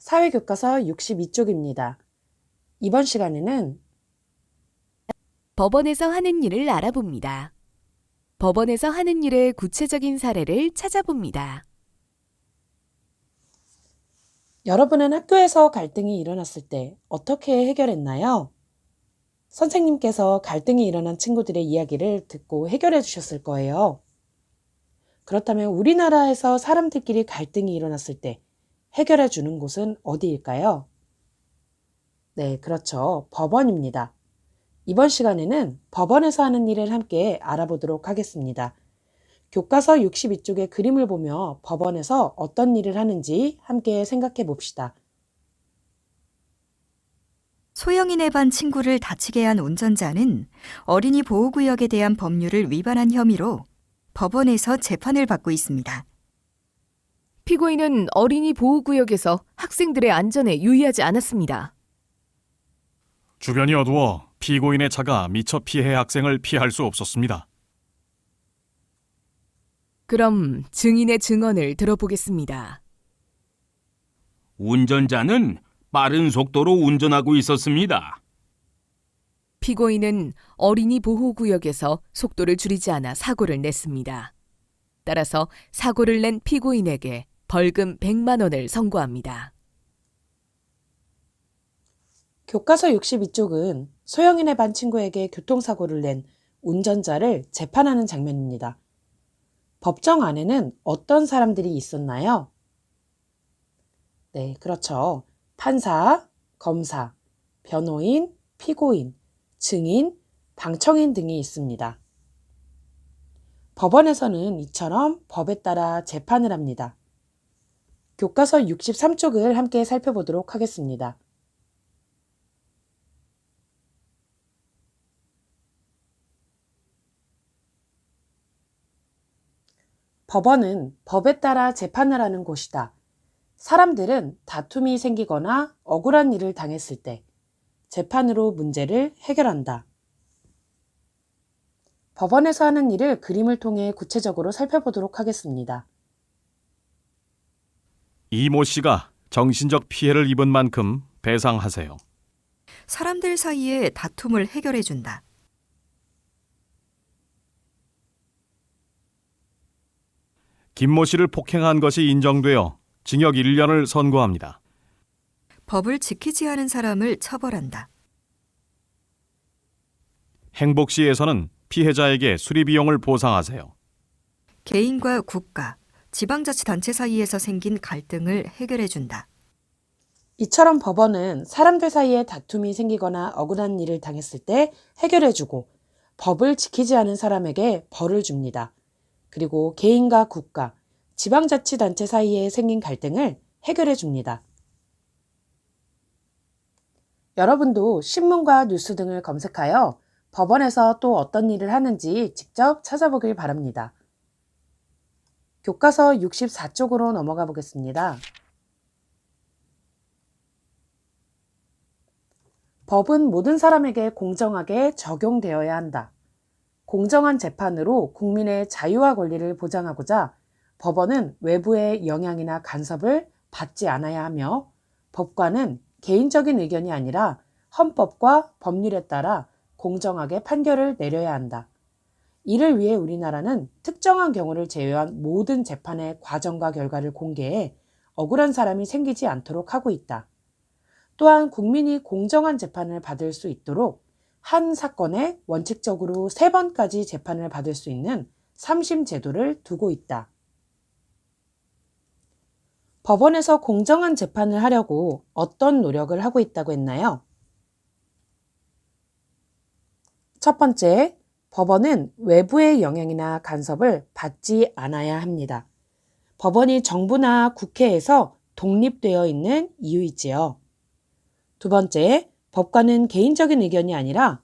사회교과서 62쪽입니다. 이번 시간에는 법원에서 하는 일을 알아봅니다. 법원에서 하는 일의 구체적인 사례를 찾아봅니다. 여러분은 학교에서 갈등이 일어났을 때 어떻게 해결했나요? 선생님께서 갈등이 일어난 친구들의 이야기를 듣고 해결해 주셨을 거예요. 그렇다면 우리나라에서 사람들끼리 갈등이 일어났을 때 해결해 주는 곳은 어디일까요? 네, 그렇죠. 법원입니다. 이번 시간에는 법원에서 하는 일을 함께 알아보도록 하겠습니다. 교과서 62쪽의 그림을 보며 법원에서 어떤 일을 하는지 함께 생각해 봅시다. 소형인의 반 친구를 다치게 한 운전자는 어린이 보호구역에 대한 법률을 위반한 혐의로 법원에서 재판을 받고 있습니다. 피고인은 어린이 보호구역에서 학생들의 안전에 유의하지 않았습니다. 주변이 어두워 피고인의 차가 미처 피해 학생을 피할 수 없었습니다. 그럼 증인의 증언을 들어보겠습니다. 운전자는 빠른 속도로 운전하고 있었습니다. 피고인은 어린이 보호구역에서 속도를 줄이지 않아 사고를 냈습니다. 따라서 사고를 낸 피고인에게 벌금 100만 원을 선고합니다. 교과서 62쪽은 소형인의 반 친구에게 교통사고를 낸 운전자를 재판하는 장면입니다. 법정 안에는 어떤 사람들이 있었나요? 네, 그렇죠. 판사, 검사, 변호인, 피고인, 증인, 방청인 등이 있습니다. 법원에서는 이처럼 법에 따라 재판을 합니다. 교과서 63쪽을 함께 살펴보도록 하겠습니다. 법원은 법에 따라 재판을 하는 곳이다. 사람들은 다툼이 생기거나 억울한 일을 당했을 때 재판으로 문제를 해결한다. 법원에서 하는 일을 그림을 통해 구체적으로 살펴보도록 하겠습니다. 이모 씨가 정신적 피해를 입은 만큼 배상하세요. 사람들 사이의 다툼을 해결해 준다. 김모 씨를 폭행한 것이 인정되어 징역 1년을 선고합니다. 법을 지키지 않은 사람을 처벌한다. 행복시에서는 피해자에게 수리비용을 보상하세요. 개인과 국가, 지방자치단체 사이에서 생긴 갈등을 해결해 준다. 이처럼 법원은 사람들 사이에 다툼이 생기거나 억울한 일을 당했을 때 해결해주고 법을 지키지 않은 사람에게 벌을 줍니다. 그리고 개인과 국가, 지방자치단체 사이에 생긴 갈등을 해결해 줍니다. 여러분도 신문과 뉴스 등을 검색하여 법원에서 또 어떤 일을 하는지 직접 찾아보길 바랍니다. 교과서 64쪽으로 넘어가 보겠습니다. 법은 모든 사람에게 공정하게 적용되어야 한다. 공정한 재판으로 국민의 자유와 권리를 보장하고자 법원은 외부의 영향이나 간섭을 받지 않아야 하며 법관은 개인적인 의견이 아니라 헌법과 법률에 따라 공정하게 판결을 내려야 한다. 이를 위해 우리나라는 특정한 경우를 제외한 모든 재판의 과정과 결과를 공개해 억울한 사람이 생기지 않도록 하고 있다. 또한 국민이 공정한 재판을 받을 수 있도록 한 사건에 원칙적으로 3번까지 재판을 받을 수 있는 3심 제도를 두고 있다. 법원에서 공정한 재판을 하려고 어떤 노력을 하고 있다고 했나요? 첫 번째, 법원은 외부의 영향이나 간섭을 받지 않아야 합니다. 법원이 정부나 국회에서 독립되어 있는 이유이지요. 두 번째, 법관은 개인적인 의견이 아니라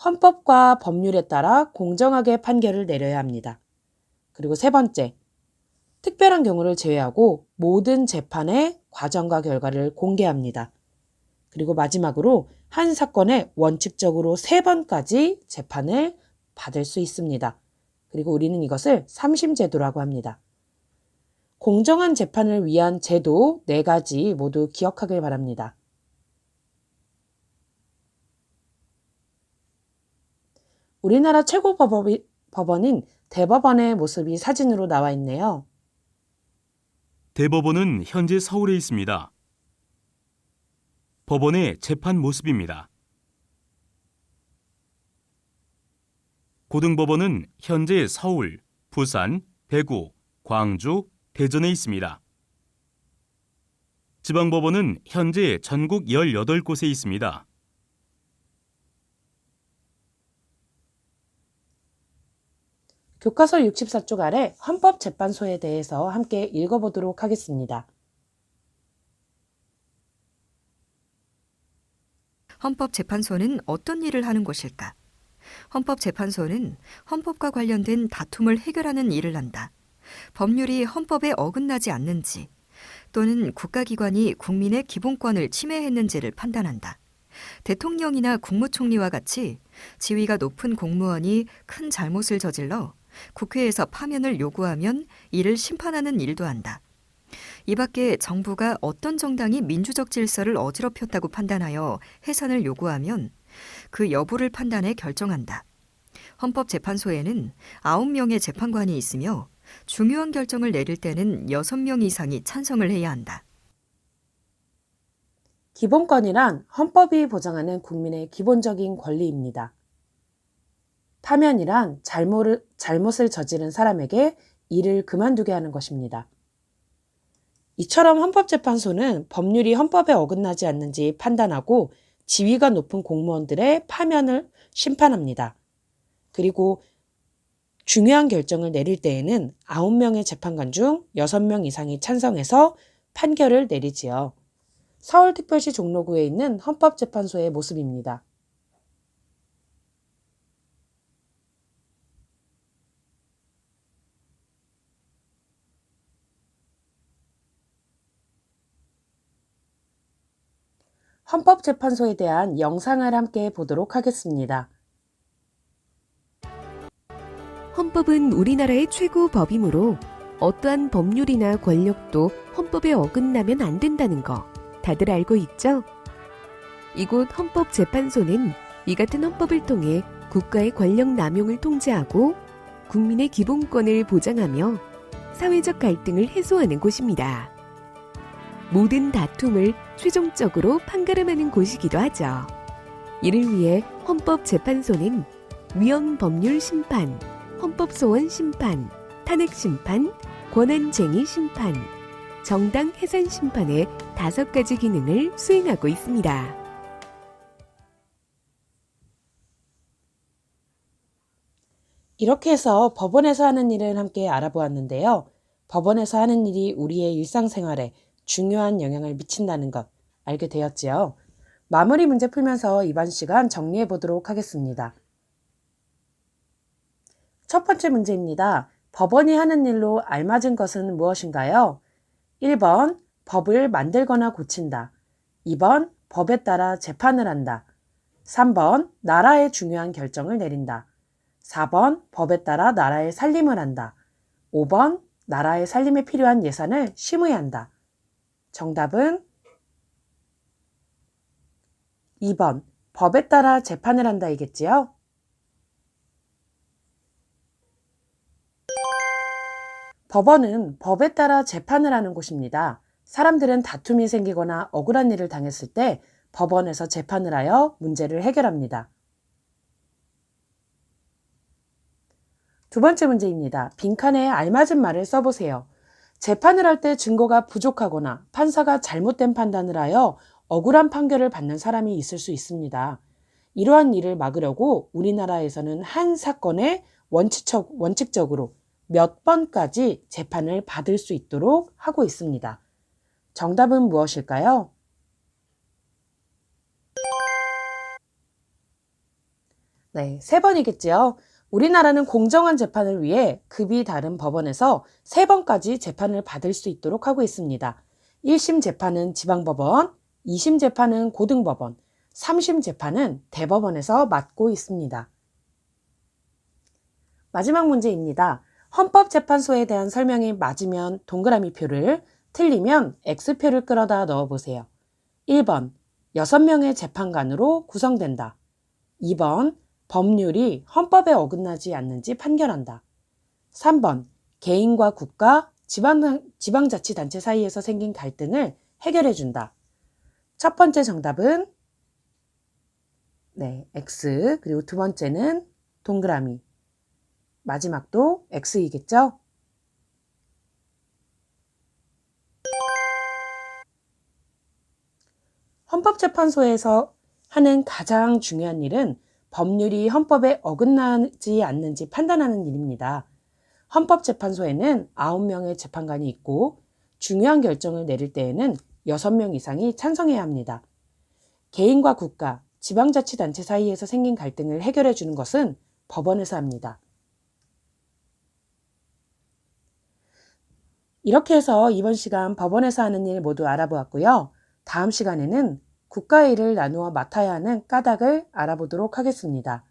헌법과 법률에 따라 공정하게 판결을 내려야 합니다. 그리고 세 번째, 특별한 경우를 제외하고 모든 재판의 과정과 결과를 공개합니다. 그리고 마지막으로 한 사건에 원칙적으로 3번까지 재판을 받을 수 있습니다. 그리고 우리는 이것을 3심 제도라고 합니다. 공정한 재판을 위한 제도 4가지 모두 기억하길 바랍니다. 우리나라 최고 법원인 대법원의 모습이 사진으로 나와 있네요. 대법원은 현재 서울에 있습니다. 법원의 재판 모습입니다. 고등법원은 현재 서울, 부산, 대구, 광주, 대전에 있습니다. 지방법원은 현재 전국 18곳에 있습니다. 교과서 64쪽 아래 헌법재판소에 대해서 함께 읽어보도록 하겠습니다. 헌법재판소는 어떤 일을 하는 곳일까? 헌법재판소는 헌법과 관련된 다툼을 해결하는 일을 한다. 법률이 헌법에 어긋나지 않는지 또는 국가기관이 국민의 기본권을 침해했는지를 판단한다. 대통령이나 국무총리와 같이 지위가 높은 공무원이 큰 잘못을 저질러 국회에서 파면을 요구하면 이를 심판하는 일도 한다. 이 밖에 정부가 어떤 정당이 민주적 질서를 어지럽혔다고 판단하여 해산을 요구하면 그 여부를 판단해 결정한다. 헌법재판소에는 9명의 재판관이 있으며 중요한 결정을 내릴 때는 6명 이상이 찬성을 해야 한다. 기본권이란 헌법이 보장하는 국민의 기본적인 권리입니다. 파면이란 잘못을 저지른 사람에게 일을 그만두게 하는 것입니다. 이처럼 헌법재판소는 법률이 헌법에 어긋나지 않는지 판단하고 지위가 높은 공무원들의 파면을 심판합니다. 그리고 중요한 결정을 내릴 때에는 9명의 재판관 중 6명 이상이 찬성해서 판결을 내리지요. 서울특별시 종로구에 있는 헌법재판소의 모습입니다. 헌법재판소에 대한 영상을 함께 보도록 하겠습니다. 헌법은 우리나라의 최고 법이므로 어떠한 법률이나 권력도 헌법에 어긋나면 안 된다는 거 다들 알고 있죠? 이곳 헌법재판소는 이 같은 헌법을 통해 국가의 권력 남용을 통제하고 국민의 기본권을 보장하며 사회적 갈등을 해소하는 곳입니다. 모든 다툼을 최종적으로 판가름하는 곳이기도 하죠. 이를 위해 헌법재판소는 위헌법률 심판, 헌법소원 심판, 탄핵 심판, 권한쟁의 심판, 정당 해산 심판의 5가지 기능을 수행하고 있습니다. 이렇게 해서 법원에서 하는 일을 함께 알아보았는데요. 법원에서 하는 일이 우리의 일상생활에 중요한 영향을 미친다는 것 알게 되었지요. 마무리 문제 풀면서 이번 시간 정리해 보도록 하겠습니다. 첫 번째 문제입니다. 법원이 하는 일로 알맞은 것은 무엇인가요? 1번, 법을 만들거나 고친다. 2번, 법에 따라 재판을 한다. 3번, 나라의 중요한 결정을 내린다. 4번, 법에 따라 나라의 살림을 한다. 5번, 나라의 살림에 필요한 예산을 심의한다. 정답은 2번, 법에 따라 재판을 한다 이겠지요? 법원은 법에 따라 재판을 하는 곳입니다. 사람들은 다툼이 생기거나 억울한 일을 당했을 때 법원에서 재판을 하여 문제를 해결합니다. 두 번째 문제입니다. 빈칸에 알맞은 말을 써보세요. 재판을 할 때 증거가 부족하거나 판사가 잘못된 판단을 하여 억울한 판결을 받는 사람이 있을 수 있습니다. 이러한 일을 막으려고 우리나라에서는 한 사건에 원칙적으로 몇 번까지 재판을 받을 수 있도록 하고 있습니다. 정답은 무엇일까요? 네, 3번이겠지요. 우리나라는 공정한 재판을 위해 급이 다른 법원에서 3번까지 재판을 받을 수 있도록 하고 있습니다. 1심 재판은 지방법원, 2심 재판은 고등법원, 3심 재판은 대법원에서 맡고 있습니다. 마지막 문제입니다. 헌법재판소에 대한 설명이 맞으면 동그라미 표를, 틀리면 X표를 끌어다 넣어보세요. 1번, 6명의 재판관으로 구성된다. 2번, 법률이 헌법에 어긋나지 않는지 판결한다. 3번, 개인과 국가, 지방자치단체 사이에서 생긴 갈등을 해결해준다. 첫 번째 정답은 X, 그리고 두 번째는 동그라미, 마지막도 X이겠죠? 헌법재판소에서 하는 가장 중요한 일은 법률이 헌법에 어긋나지 않는지 판단하는 일입니다. 헌법재판소에는 9명의 재판관이 있고 중요한 결정을 내릴 때에는 6명 이상이 찬성해야 합니다. 개인과 국가, 지방자치단체 사이에서 생긴 갈등을 해결해 주는 것은 법원에서 합니다. 이렇게 해서 이번 시간 법원에서 하는 일 모두 알아보았고요. 다음 시간에는 국가의 일을 나누어 맡아야 하는 까닭을 알아보도록 하겠습니다.